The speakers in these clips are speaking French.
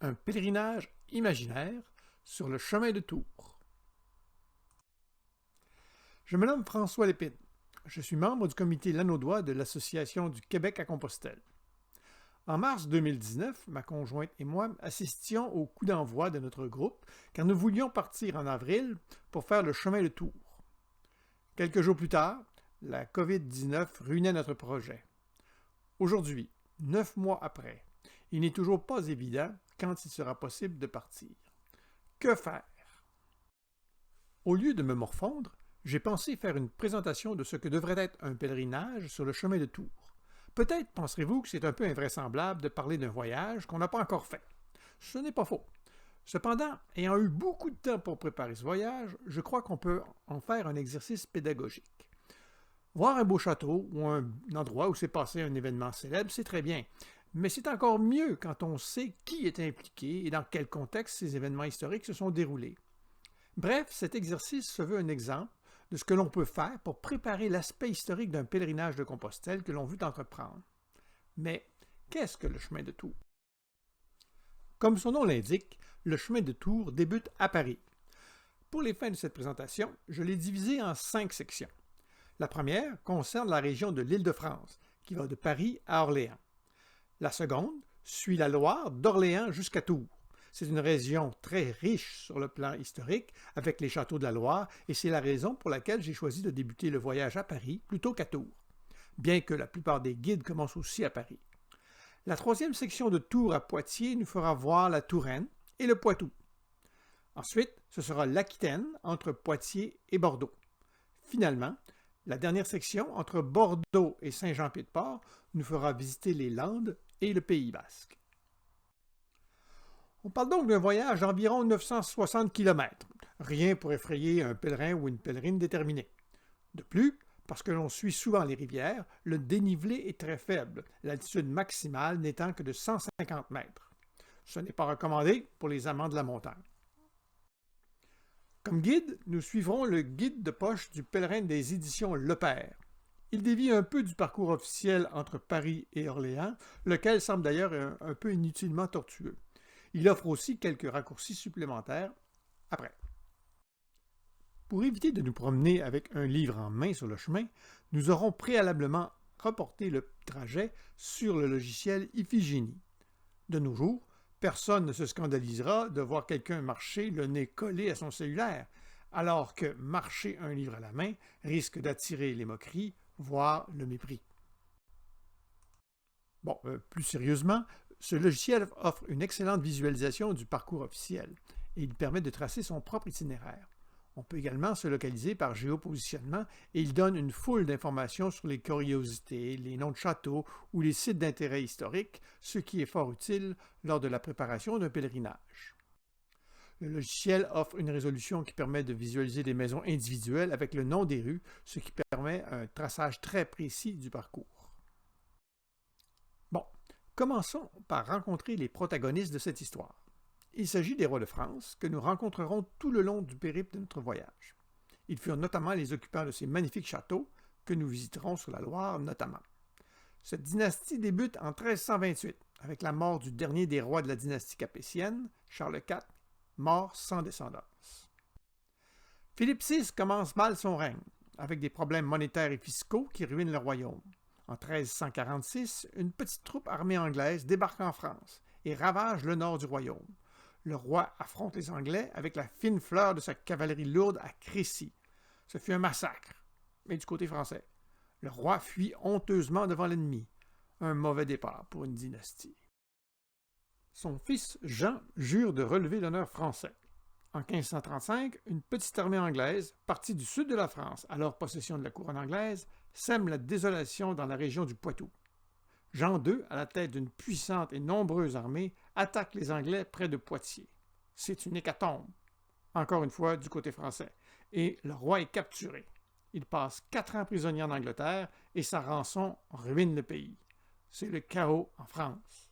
un pèlerinage imaginaire sur le chemin de Tours. Je me nomme François Lépine. Je suis membre du comité Lanaudois de l'Association du Québec à Compostelle. En mars 2019, ma conjointe et moi assistions au coup d'envoi de notre groupe car nous voulions partir en avril pour faire le chemin de Tours. Quelques jours plus tard, la COVID-19 ruinait notre projet. Aujourd'hui, 9 mois après, il n'est toujours pas évident quand il sera possible de partir. Que faire? Au lieu de me morfondre, j'ai pensé faire une présentation de ce que devrait être un pèlerinage sur le chemin de Tours. Peut-être penserez-vous que c'est un peu invraisemblable de parler d'un voyage qu'on n'a pas encore fait. Ce n'est pas faux. Cependant, ayant eu beaucoup de temps pour préparer ce voyage, je crois qu'on peut en faire un exercice pédagogique. Voir un beau château ou un endroit où s'est passé un événement célèbre, c'est très bien, mais c'est encore mieux quand on sait qui est impliqué et dans quel contexte ces événements historiques se sont déroulés. Bref, cet exercice se veut un exemple de ce que l'on peut faire pour préparer l'aspect historique d'un pèlerinage de Compostelle que l'on veut entreprendre. Mais qu'est-ce que le chemin de Tours? Comme son nom l'indique, le chemin de Tours débute à Paris. Pour les fins de cette présentation, je l'ai divisé en 5 sections. La première concerne la région de l'Île-de-France, qui va de Paris à Orléans. La seconde suit la Loire d'Orléans jusqu'à Tours. C'est une région très riche sur le plan historique, avec les châteaux de la Loire, et c'est la raison pour laquelle j'ai choisi de débuter le voyage à Paris plutôt qu'à Tours, bien que la plupart des guides commencent aussi à Paris. La troisième section de Tours à Poitiers nous fera voir la Touraine et le Poitou. Ensuite, ce sera l'Aquitaine entre Poitiers et Bordeaux. Finalement, la dernière section entre Bordeaux et Saint-Jean-Pied-de-Port nous fera visiter les Landes et le Pays basque. On parle donc d'un voyage d'environ 960 km, rien pour effrayer un pèlerin ou une pèlerine déterminée. De plus, parce que l'on suit souvent les rivières, le dénivelé est très faible, l'altitude maximale n'étant que de 150 mètres. Ce n'est pas recommandé pour les amants de la montagne. Comme guide, nous suivrons le guide de poche du pèlerin des éditions Le Père. Il dévie un peu du parcours officiel entre Paris et Orléans, lequel semble d'ailleurs un peu inutilement tortueux. Il offre aussi quelques raccourcis supplémentaires après. Pour éviter de nous promener avec un livre en main sur le chemin, nous aurons préalablement reporté le trajet sur le logiciel Iphigénie. De nos jours, personne ne se scandalisera de voir quelqu'un marcher le nez collé à son cellulaire, alors que marcher un livre à la main risque d'attirer les moqueries, voire le mépris. Bon, plus sérieusement, ce logiciel offre une excellente visualisation du parcours officiel et il permet de tracer son propre itinéraire. On peut également se localiser par géopositionnement et il donne une foule d'informations sur les curiosités, les noms de châteaux ou les sites d'intérêt historique, ce qui est fort utile lors de la préparation d'un pèlerinage. Le logiciel offre une résolution qui permet de visualiser des maisons individuelles avec le nom des rues, ce qui permet un traçage très précis du parcours. Bon, commençons par rencontrer les protagonistes de cette histoire. Il s'agit des rois de France que nous rencontrerons tout le long du périple de notre voyage. Ils furent notamment les occupants de ces magnifiques châteaux que nous visiterons sur la Loire notamment. Cette dynastie débute en 1328 avec la mort du dernier des rois de la dynastie capétienne, Charles IV, mort sans descendance. Philippe VI commence mal son règne, avec des problèmes monétaires et fiscaux qui ruinent le royaume. En 1346, une petite troupe armée anglaise débarque en France et ravage le nord du royaume. Le roi affronte les Anglais avec la fine fleur de sa cavalerie lourde à Crécy. Ce fut un massacre, mais du côté français. Le roi fuit honteusement devant l'ennemi. Un mauvais départ pour une dynastie. Son fils Jean jure de relever l'honneur français. En 1535, une petite armée anglaise, partie du sud de la France, alors possession de la couronne anglaise, sème la désolation dans la région du Poitou. Jean II, à la tête d'une puissante et nombreuse armée, attaque les Anglais près de Poitiers. C'est une hécatombe, encore une fois du côté français, et le roi est capturé. Il passe 4 ans prisonnier en Angleterre et sa rançon ruine le pays. C'est le chaos en France.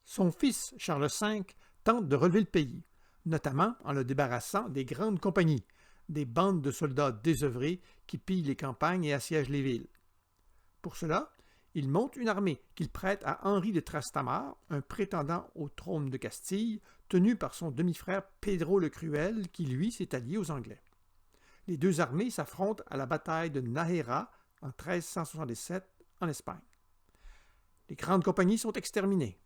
Son fils, Charles V, tente de relever le pays, notamment en le débarrassant des grandes compagnies, des bandes de soldats désœuvrés qui pillent les campagnes et assiègent les villes. Pour cela, Il monte une armée qu'il prête à Henri de Trastamare, un prétendant au trône de Castille, tenu par son demi-frère Pedro le Cruel, qui lui s'est allié aux Anglais. Les deux armées s'affrontent à la bataille de Nájera en 1377 en Espagne. Les grandes compagnies sont exterminées.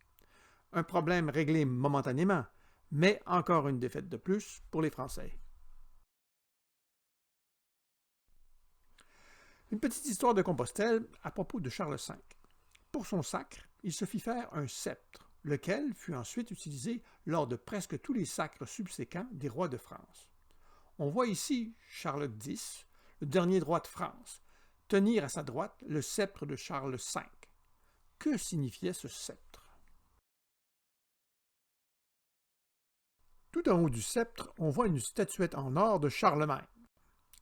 Un problème réglé momentanément, mais encore une défaite de plus pour les Français. Une petite histoire de Compostelle à propos de Charles V. Pour son sacre, il se fit faire un sceptre, lequel fut ensuite utilisé lors de presque tous les sacres subséquents des rois de France. On voit ici Charles X, le dernier roi de France, tenir à sa droite le sceptre de Charles V. Que signifiait ce sceptre? Tout en haut du sceptre, on voit une statuette en or de Charlemagne.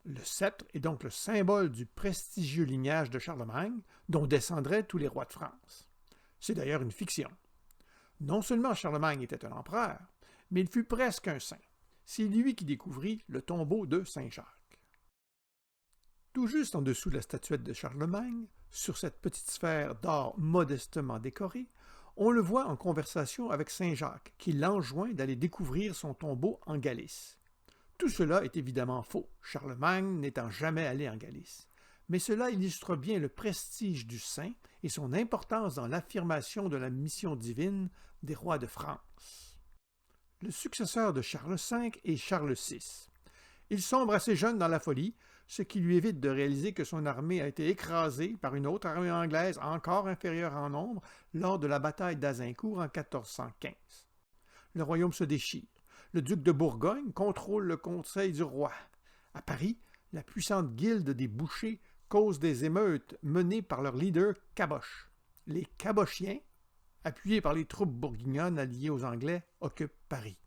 Le sceptre est donc le symbole du prestigieux lignage de Charlemagne, dont descendraient tous les rois de France. C'est d'ailleurs une fiction. Non seulement Charlemagne était un empereur, mais il fut presque un saint. C'est lui qui découvrit le tombeau de Saint-Jacques. Tout juste en dessous de la statuette de Charlemagne, sur cette petite sphère d'or modestement décorée, on le voit en conversation avec Saint-Jacques, qui l'enjoint d'aller découvrir son tombeau en Galice. Tout cela est évidemment faux, Charlemagne n'étant jamais allé en Galice. Mais cela illustre bien le prestige du saint et son importance dans l'affirmation de la mission divine des rois de France. Le successeur de Charles V est Charles VI. Il sombre assez jeune dans la folie, ce qui lui évite de réaliser que son armée a été écrasée par une autre armée anglaise encore inférieure en nombre lors de la bataille d'Azincourt en 1415. Le royaume se déchire. Le duc de Bourgogne contrôle le conseil du roi. À Paris, la puissante guilde des bouchers cause des émeutes menées par leur leader Caboche. Les Cabochiens, appuyés par les troupes bourguignonnes alliées aux Anglais, occupent Paris.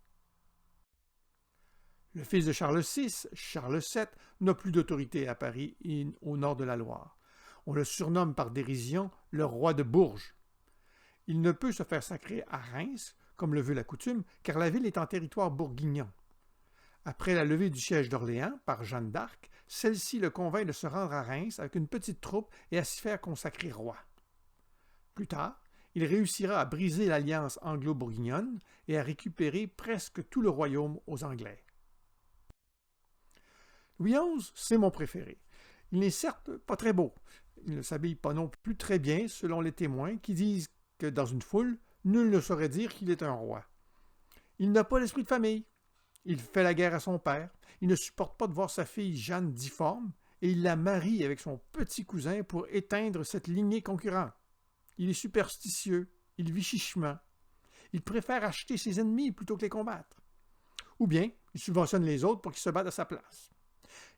Le fils de Charles VI, Charles VII, n'a plus d'autorité à Paris et au nord de la Loire. On le surnomme par dérision le roi de Bourges. Il ne peut se faire sacrer à Reims, comme le veut la coutume, car la ville est en territoire bourguignon. Après la levée du siège d'Orléans par Jeanne d'Arc, celle-ci le convainc de se rendre à Reims avec une petite troupe et à s'y faire consacrer roi. Plus tard, il réussira à briser l'alliance anglo-bourguignonne et à récupérer presque tout le royaume aux Anglais. Louis XI, c'est mon préféré. Il n'est certes pas très beau. Il ne s'habille pas non plus très bien, selon les témoins, qui disent que dans une foule, nul ne saurait dire qu'il est un roi. Il n'a pas l'esprit de famille. Il fait la guerre à son père. Il ne supporte pas de voir sa fille Jeanne difforme et il la marie avec son petit cousin pour éteindre cette lignée concurrente. Il est superstitieux. Il vit chichement. Il préfère acheter ses ennemis plutôt que les combattre. Ou bien, il subventionne les autres pour qu'ils se battent à sa place.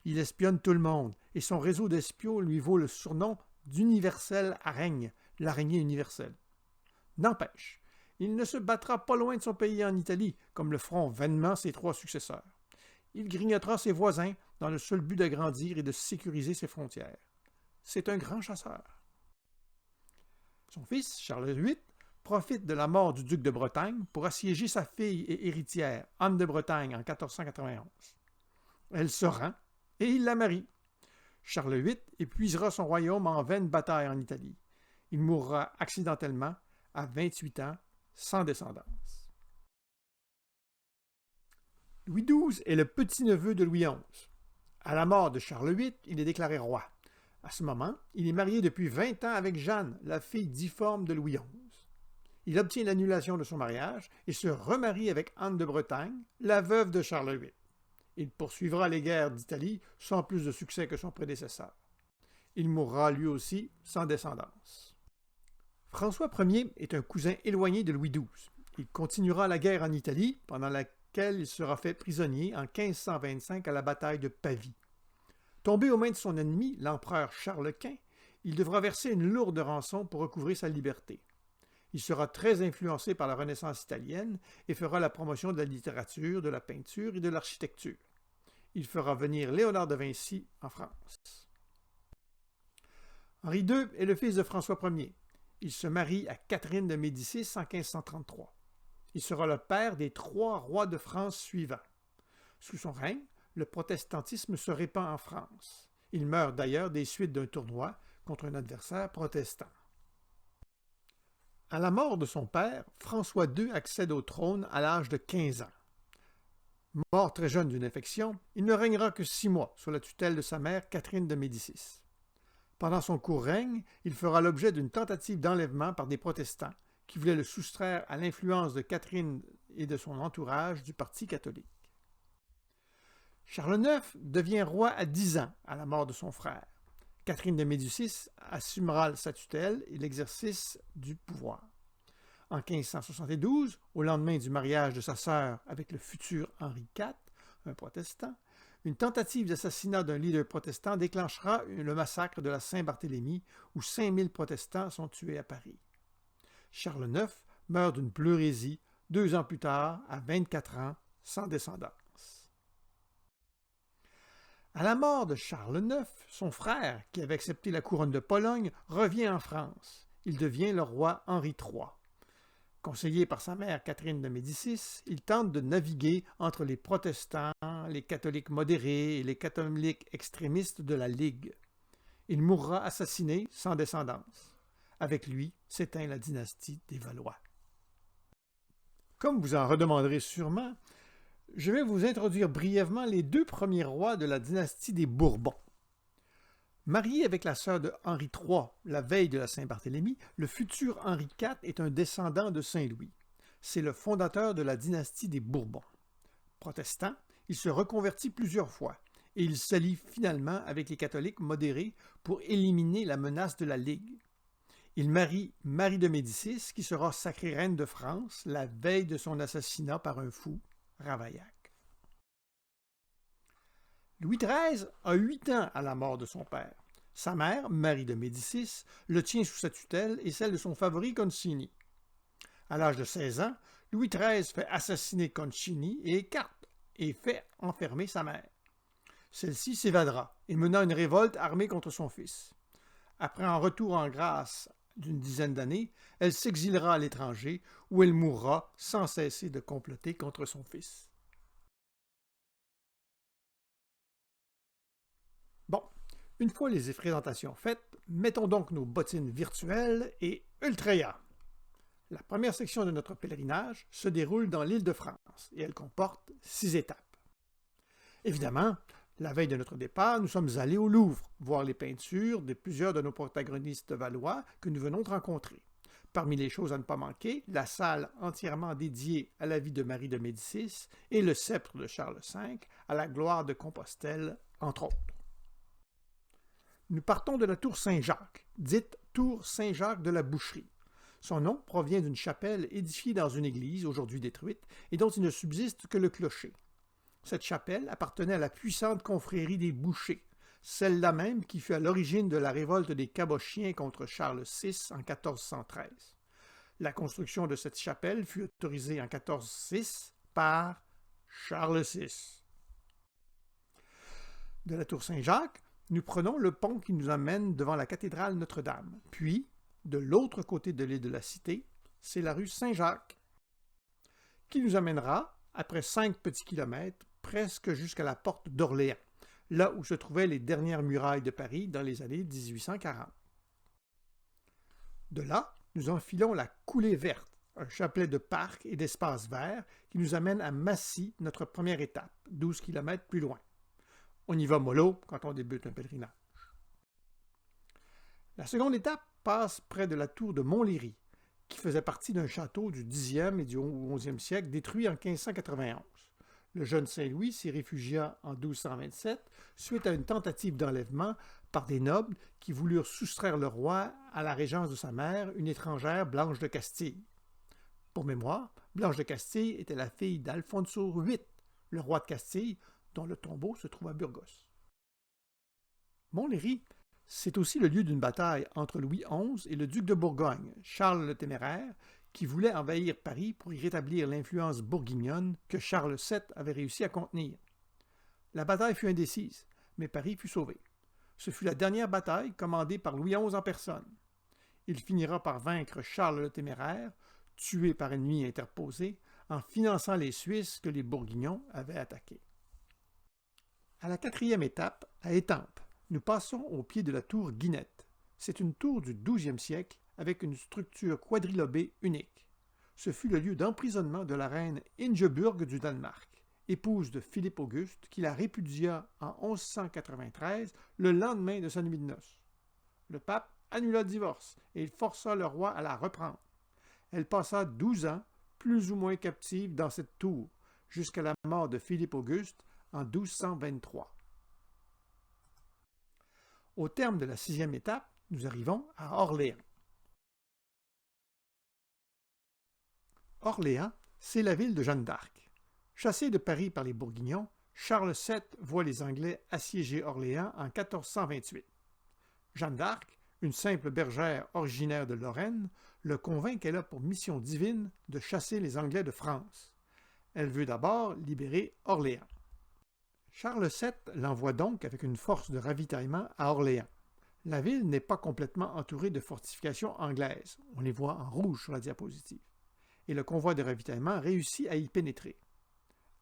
Il espionne tout le monde et son réseau d'espions lui vaut le surnom d'universelle araigne, l'araignée universelle. N'empêche, il ne se battra pas loin de son pays en Italie, comme le feront vainement ses trois successeurs. Il grignotera ses voisins dans le seul but d'agrandir et de sécuriser ses frontières. C'est un grand chasseur. Son fils, Charles VIII, profite de la mort du duc de Bretagne pour assiéger sa fille et héritière, Anne de Bretagne, en 1491. Elle se rend et il la marie. Charles VIII épuisera son royaume en vaines batailles en Italie. Il mourra accidentellement à 28 ans, sans descendance. Louis XII est le petit-neveu de Louis XI. À la mort de Charles VIII, il est déclaré roi. À ce moment, il est marié depuis 20 ans avec Jeanne, la fille difforme de Louis XI. Il obtient l'annulation de son mariage et se remarie avec Anne de Bretagne, la veuve de Charles VIII. Il poursuivra les guerres d'Italie sans plus de succès que son prédécesseur. Il mourra lui aussi sans descendance. François Ier est un cousin éloigné de Louis XII. Il continuera la guerre en Italie, pendant laquelle il sera fait prisonnier en 1525 à la bataille de Pavie. Tombé aux mains de son ennemi, l'empereur Charles Quint, il devra verser une lourde rançon pour recouvrer sa liberté. Il sera très influencé par la Renaissance italienne et fera la promotion de la littérature, de la peinture et de l'architecture. Il fera venir Léonard de Vinci en France. Henri II est le fils de François Ier. Il se marie à Catherine de Médicis en 1533. Il sera le père des 3 rois de France suivants. Sous son règne, le protestantisme se répand en France. Il meurt d'ailleurs des suites d'un tournoi contre un adversaire protestant. À la mort de son père, François II accède au trône à l'âge de 15 ans. Mort très jeune d'une infection, il ne régnera que 6 mois sous la tutelle de sa mère Catherine de Médicis. Pendant son court règne, il fera l'objet d'une tentative d'enlèvement par des protestants qui voulaient le soustraire à l'influence de Catherine et de son entourage du Parti catholique. Charles IX devient roi à 10 ans à la mort de son frère. Catherine de Médicis assumera sa tutelle et l'exercice du pouvoir. En 1572, au lendemain du mariage de sa sœur avec le futur Henri IV, un protestant, une tentative d'assassinat d'un leader protestant déclenchera le massacre de la Saint-Barthélemy où 5000 protestants sont tués à Paris. Charles IX meurt d'une pleurésie 2 ans plus tard, à 24 ans, sans descendance. À la mort de Charles IX, son frère, qui avait accepté la couronne de Pologne, revient en France. Il devient le roi Henri III. Conseillé par sa mère Catherine de Médicis, il tente de naviguer entre les protestants, les catholiques modérés et les catholiques extrémistes de la Ligue. Il mourra assassiné sans descendance. Avec lui s'éteint la dynastie des Valois. Comme vous en redemanderez sûrement, je vais vous introduire brièvement les 2 premiers rois de la dynastie des Bourbons. Marié avec la sœur de Henri III la veille de la Saint-Barthélemy, le futur Henri IV est un descendant de Saint-Louis. C'est le fondateur de la dynastie des Bourbons. Protestant, il se reconvertit plusieurs fois et il s'allie finalement avec les catholiques modérés pour éliminer la menace de la Ligue. Il marie Marie de Médicis, qui sera sacrée reine de France la veille de son assassinat par un fou, Ravaillac. Louis XIII a 8 ans à la mort de son père. Sa mère, Marie de Médicis, le tient sous sa tutelle et celle de son favori Concini. À l'âge de 16 ans, Louis XIII fait assassiner Concini et écarte et fait enfermer sa mère. Celle-ci s'évadera et mena une révolte armée contre son fils. Après un retour en grâce d'une dizaine d'années, elle s'exilera à l'étranger où elle mourra sans cesser de comploter contre son fils. Bon, une fois les présentations faites, mettons donc nos bottines virtuelles et Ultreya. La première section de notre pèlerinage se déroule dans l'Île-de-France et elle comporte 6 étapes. Évidemment, la veille de notre départ, nous sommes allés au Louvre, voir les peintures de plusieurs de nos protagonistes valois que nous venons de rencontrer. Parmi les choses à ne pas manquer, la salle entièrement dédiée à la vie de Marie de Médicis et le sceptre de Charles V à la gloire de Compostelle, entre autres. Nous partons de la tour Saint-Jacques, dite tour Saint-Jacques de la Boucherie. Son nom provient d'une chapelle édifiée dans une église, aujourd'hui détruite, et dont il ne subsiste que le clocher. Cette chapelle appartenait à la puissante confrérie des Bouchers, celle-là même qui fut à l'origine de la révolte des Cabochiens contre Charles VI en 1413. La construction de cette chapelle fut autorisée en 1406 par Charles VI. De la tour Saint-Jacques, nous prenons le pont qui nous amène devant la cathédrale Notre-Dame. Puis, de l'autre côté de l'île de la Cité, c'est la rue Saint-Jacques, qui nous amènera, après 5 petits kilomètres, presque jusqu'à la porte d'Orléans, là où se trouvaient les dernières murailles de Paris dans les années 1840. De là, nous enfilons la coulée verte, un chapelet de parcs et d'espaces verts qui nous amène à Massy, notre première étape, 12 km plus loin. On y va mollo quand on débute un pèlerinage. La seconde étape passe près de la tour de Montlhéry, qui faisait partie d'un château du Xe et du XIe siècle détruit en 1591. Le jeune Saint-Louis s'y réfugia en 1227 suite à une tentative d'enlèvement par des nobles qui voulurent soustraire le roi à la régence de sa mère, une étrangère, Blanche de Castille. Pour mémoire, Blanche de Castille était la fille d'Alfonso VIII, le roi de Castille, dont le tombeau se trouve à Burgos. Montlhéry, c'est aussi le lieu d'une bataille entre Louis XI et le duc de Bourgogne, Charles le Téméraire, qui voulait envahir Paris pour y rétablir l'influence bourguignonne que Charles VII avait réussi à contenir. La bataille fut indécise, mais Paris fut sauvé. Ce fut la dernière bataille commandée par Louis XI en personne. Il finira par vaincre Charles le Téméraire, tué par ennemi interposé, en finançant les Suisses que les Bourguignons avaient attaqués. À la 4e étape, à Étampes, nous passons au pied de la tour Guinette. C'est une tour du XIIe siècle avec une structure quadrilobée unique. Ce fut le lieu d'emprisonnement de la reine Ingeburg du Danemark, épouse de Philippe Auguste, qui la répudia en 1193, le lendemain de sa nuit de noces. Le pape annula le divorce et il força le roi à la reprendre. Elle passa 12 ans, plus ou moins captive, dans cette tour, jusqu'à la mort de Philippe Auguste en 1223. Au terme de la 6e étape, nous arrivons à Orléans. Orléans, c'est la ville de Jeanne d'Arc. Chassé de Paris par les Bourguignons, Charles VII voit les Anglais assiéger Orléans en 1428. Jeanne d'Arc, une simple bergère originaire de Lorraine, le convainc qu'elle a pour mission divine de chasser les Anglais de France. Elle veut d'abord libérer Orléans. Charles VII l'envoie donc avec une force de ravitaillement à Orléans. La ville n'est pas complètement entourée de fortifications anglaises, on les voit en rouge sur la diapositive, et le convoi de ravitaillement réussit à y pénétrer.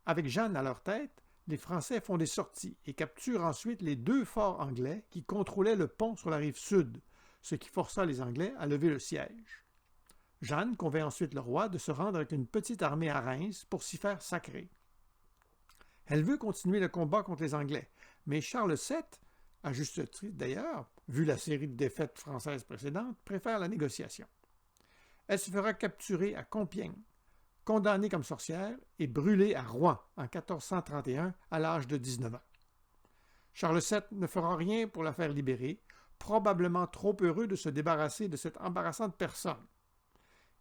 Avec Jeanne à leur tête, les Français font des sorties et capturent ensuite les 2 forts anglais qui contrôlaient le pont sur la rive sud, ce qui força les Anglais à lever le siège. Jeanne convainc ensuite le roi de se rendre avec une petite armée à Reims pour s'y faire sacrer. Elle veut continuer le combat contre les Anglais, mais Charles VII, à juste titre d'ailleurs, vu la série de défaites françaises précédentes, préfère la négociation. Elle se fera capturer à Compiègne, condamnée comme sorcière et brûlée à Rouen en 1431 à l'âge de 19 ans. Charles VII ne fera rien pour la faire libérer, probablement trop heureux de se débarrasser de cette embarrassante personne.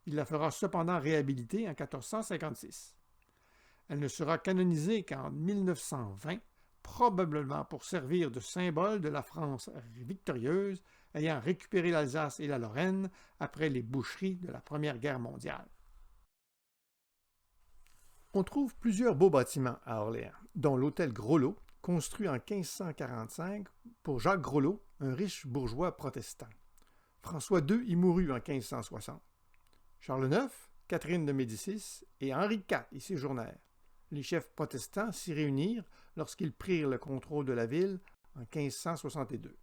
Il la fera cependant réhabiliter en 1456. Elle ne sera canonisée qu'en 1920, probablement pour servir de symbole de la France victorieuse ayant récupéré l'Alsace et la Lorraine après les boucheries de la Première Guerre mondiale. On trouve plusieurs beaux bâtiments à Orléans, dont l'hôtel Groslot, construit en 1545 pour Jacques Groslot, un riche bourgeois protestant. François II y mourut en 1560. Charles IX, Catherine de Médicis et Henri IV y séjournèrent. Les chefs protestants s'y réunirent lorsqu'ils prirent le contrôle de la ville en 1562.